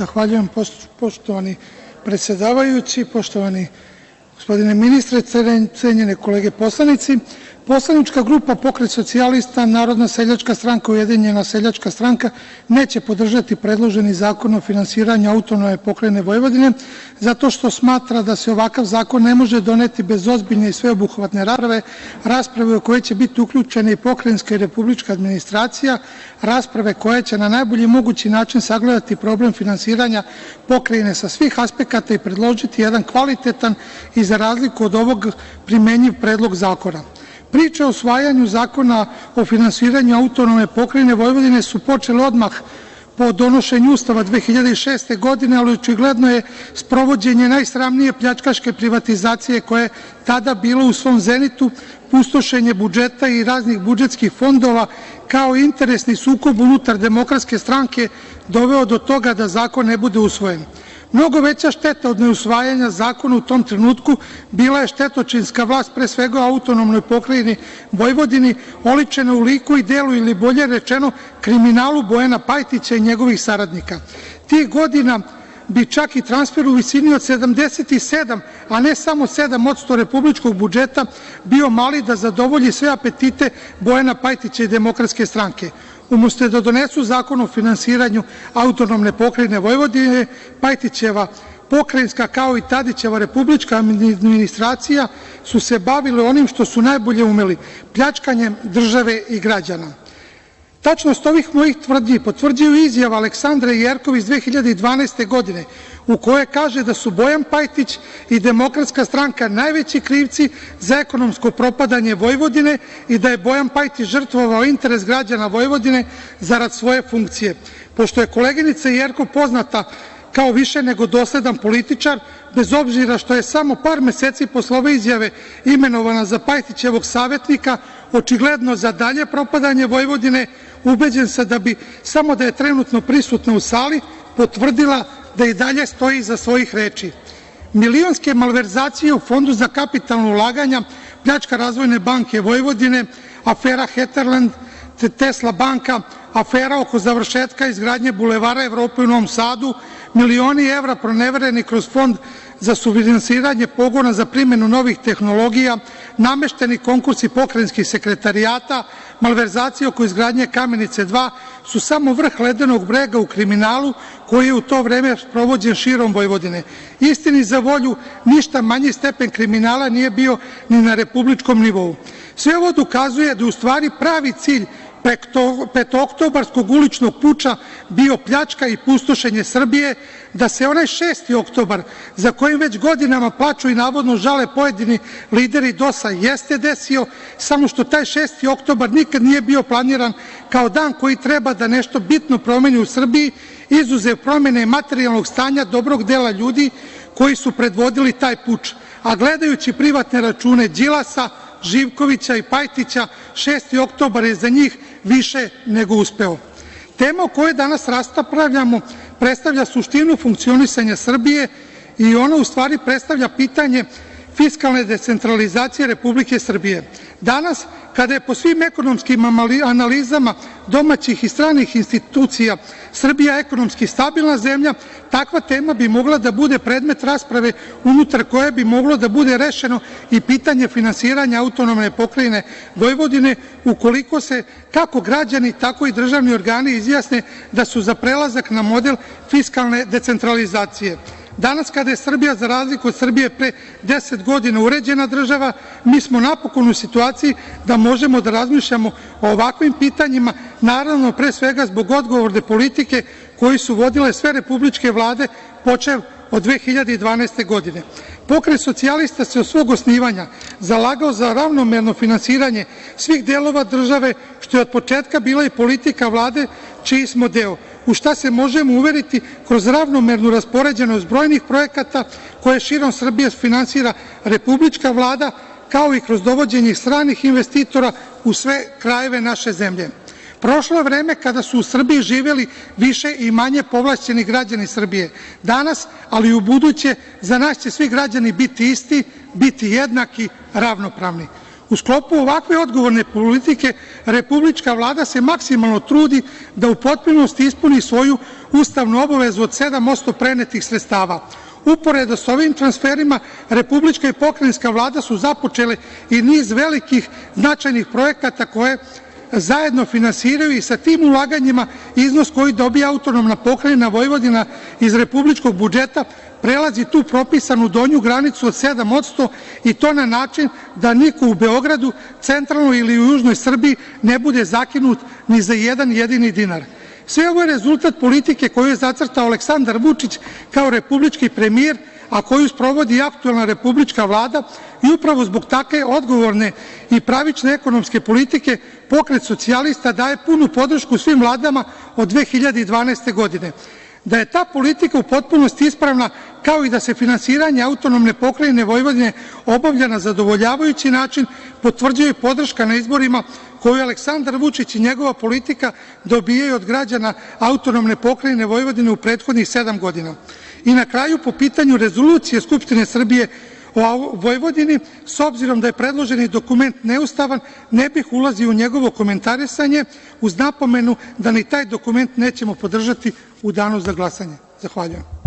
Zahvaljujem poštovani predsedavajući, poštovani gospodine ministre, cenjene kolege poslanici. Poslanička grupa Pokret socijalista, Narodna seljačka stranka, Ujedinjena seljačka stranka neće podržati predloženi zakon o finansiranju autonomne pokrajine Vojvodine zato što smatra da se ovakav zakon ne može doneti bez ozbiljne i sveobuhvatne rasprave u kojoj će biti uključena i pokrajinska i republička administracija, rasprave koja će na najbolji mogući način sagledati problem finansiranja pokrajine sa svih aspekata i predložiti jedan kvalitetan i za razliku od ovog primenjiv predlog zakona. Priče o usvajanju zakona o finansiranju autonomne pokrajine Vojvodine su počele odmah po donošenju Ustava 2006. godine, ali očigledno je sprovođenje najsramnije pljačkaške privatizacije koja je tada bila u svom zenitu, pustošenje budžeta i raznih budžetskih fondova, kao i interesni sukob unutar Demokratske stranke doveo do toga da zakon ne bude usvojen. Mnogo veća šteta od neusvajanja zakona u tom trenutku bila je štetočinska vlast, pre svega u autonomnoj pokrajini Vojvodini, oličena u liku i delu, ili bolje rečeno kriminalu Bojana Pajtića i njegovih saradnika. Tih godina bi čak i transfer u visini od 77, a ne samo 7% republičkog budžeta bio mali da zadovolji sve apetite Bojana Pajtića i Demokratske stranke. Umesto da donesu zakon o finansiranju autonomne pokrajine Vojvodine, Pajtićeva pokrajinska, kao i Tadićeva republička administracija su se bavile onim što su najbolje umeli – pljačkanjem države i građana. Tačnost ovih mojih tvrdnji potvrđuje izjava Aleksandre Jerkov iz 2012. godine, u kojoj kaže da su Bojan Pajtić i Demokratska stranka najveći krivci za ekonomsko propadanje Vojvodine i da je Bojan Pajtić žrtvovao interes građana Vojvodine zarad svoje funkcije. Pošto je koleginica Jerkov poznata kao više nego dosledan političar, bez obzira što je samo par meseci posle ove izjave imenovana za Pajtićevog savetnika, očigledno za dalje propadanje Vojvodine, ubeđen sam da bi, samo da je trenutno prisutna u sali, potvrdila da i dalje stoji iza svojih reči. Milionske malverzacije u Fondu za kapitalna ulaganja, pljačka Razvojne banke Vojvodine, afera „Heterlend“, Tesla banka, afera oko završetka izgradnje Bulevara Evrope u Novom Sadu, milioni evra pronevereni kroz Fond za sufinansiranje pogona za primenu novih tehnologija, namešteni konkursi pokrajinskih sekretarijata, malverzacije oko izgradnje Kamenice 2 su samo vrh ledenog brega u kriminalu koji je u to vreme sprovođen širom Vojvodine. Istini za volju, ništa manji stepen kriminala nije bio ni na republičkom nivou. Sve ovo dokazuje da je u stvari pravi cilj petooktobarskog uličnog puča bio pljačka i pustošenje Srbije, da se onaj 6. oktobar, za kojim već godinama plaču i navodno žale pojedini lideri DOS-a, jeste desio, samo što taj 6. oktobar nikad nije bio planiran kao dan koji treba da nešto bitno promeni u Srbiji, izuzev promene materijalnog stanja dobrog dela ljudi koji su predvodili taj puč. A gledajući privatne račune Đilasa, Živkovića i Pajtića, 6. oktobar je za njih više nego uspeo. Tema o kojoj danas raspravljamo predstavlja suštinu funkcionisanja Srbije i ona u stvari predstavlja pitanje fiskalne decentralizacije Republike Srbije. Danas, kada je po svim ekonomskim analizama domaćih i stranih institucija Srbija ekonomski stabilna zemlja, takva tema bi mogla da bude predmet rasprave unutar koje bi moglo da bude rešeno i pitanje finansiranja autonomne pokrajine Vojvodine, ukoliko se kako građani, tako i državni organi izjasne da su za prelazak na model fiskalne decentralizacije. Danas kada je Srbija, za razliku od Srbije pre 10 godina, uređena država, mi smo napokon u situaciji da možemo da razmišljamo o ovakvim pitanjima, naravno pre svega zbog odgovorne politike koju su vodile sve republičke vlade počev od 2012. godine. Pokret socijalista se od svog osnivanja zalagao za ravnomerno finansiranje svih delova države, što je od početka bila i politika Vlade čiji smo deo, u šta se možemo uveriti kroz ravnomernu raspoređenost brojnih projekata koje širom Srbije finansira republička Vlada, kao i kroz dovođenje stranih investitora u sve krajeve naše zemlje. Prošlo je vreme kada su u Srbiji živeli više i manje povlašćeni građani Srbije. Danas, ali i ubuduće, za nas će svi građani biti isti, biti jednaki, ravnopravni. U sklopu ovakve odgovorne politike Republička Vlada se maksimalno trudi da u potpunosti ispuni svoju ustavnu obavezu od 7% prenetih sredstava. Uporedo sa ovim transferima, Republička i pokrajinska Vlada su započele i niz velikih značajnih projekata koje zajedno finansiraju i sa tim ulaganjima iznos koji dobija autonomna pokrajina Vojvodina iz republičkog budžeta prelazi tu propisanu donju granicu od 7% i to na način da niko u Beogradu, centralnoj ili u južnoj Srbiji ne bude zakinut ni za jedan jedini dinar. Sve ovo je rezultat politike koju je zacrtao Aleksandar Vučić kao republički premijer, a koju sprovodi i aktuelna republička Vlada i upravo zbog takve odgovorne i pravične ekonomske politike Pokret socijalista daje punu podršku svim vladama od 2012. godine. Da je ta politika u potpunosti ispravna, kao i da se finansiranje autonomne pokrajine Vojvodine obavlja na zadovoljavajući način, potvrđuje i podrška na izborima koju Aleksandar Vučić i njegova politika dobijaju od građana autonomne pokrajine Vojvodine u prethodnih 7 godina. I na kraju, po pitanju rezolucije Skupštine Srbije o Vojvodini, s obzirom da je predloženi dokument neustavan, ne bih ulazio u njegovo komentarisanje, uz napomenu da ni taj dokument nećemo podržati u danu za glasanje. Zahvaljujem.